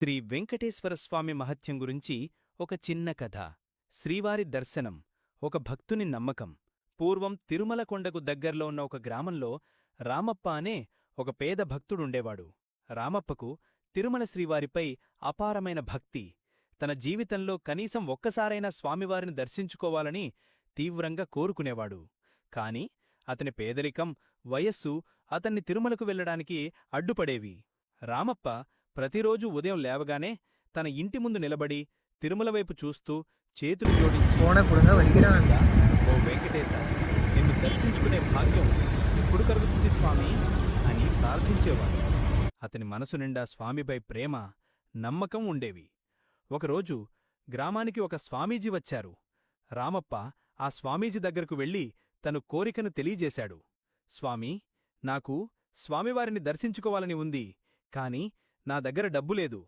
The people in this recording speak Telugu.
శ్రీ వెంకటేశ్వరస్వామి మహత్యం గురించి ఒక చిన్న కథ. శ్రీవారి దర్శనం ఒక భక్తుని నమ్మకం. పూర్వం తిరుమల కొండకు దగ్గర్లో ఉన్న ఒక గ్రామంలో రామప్ప అనే ఒక పేద భక్తుడుండేవాడు. రామప్పకు తిరుమల శ్రీవారిపై అపారమైన భక్తి. తన జీవితంలో కనీసం ఒక్కసారైనా స్వామివారిని దర్శించుకోవాలని తీవ్రంగా కోరుకునేవాడు. కాని అతని పేదరికం, వయస్సు అతన్ని తిరుమలకు వెళ్లడానికి అడ్డుపడేవి. రామప్ప ప్రతిరోజూ ఉదయం లేవగానే తన ఇంటి ముందు నిలబడి తిరుమలవైపు చూస్తూ చేతులు జోడించి, ఓ వెంకటేశ, నిన్ను దర్శించుకునే భాగ్యం ఎప్పుడు కలుగుతుంది స్వామీ అని ప్రార్థించేవాడు. అతని మనసు నిండా స్వామిపై ప్రేమ, నమ్మకం ఉండేవి. ఒకరోజు గ్రామానికి ఒక స్వామీజీ వచ్చారు. రామప్ప ఆ స్వామీజీ దగ్గరకు వెళ్లి తను కోరికను తెలియజేశాడు. స్వామీ, నాకు స్వామివారిని దర్శించుకోవాలని ఉంది, కాని నా దగ్గర డబ్బులేదు.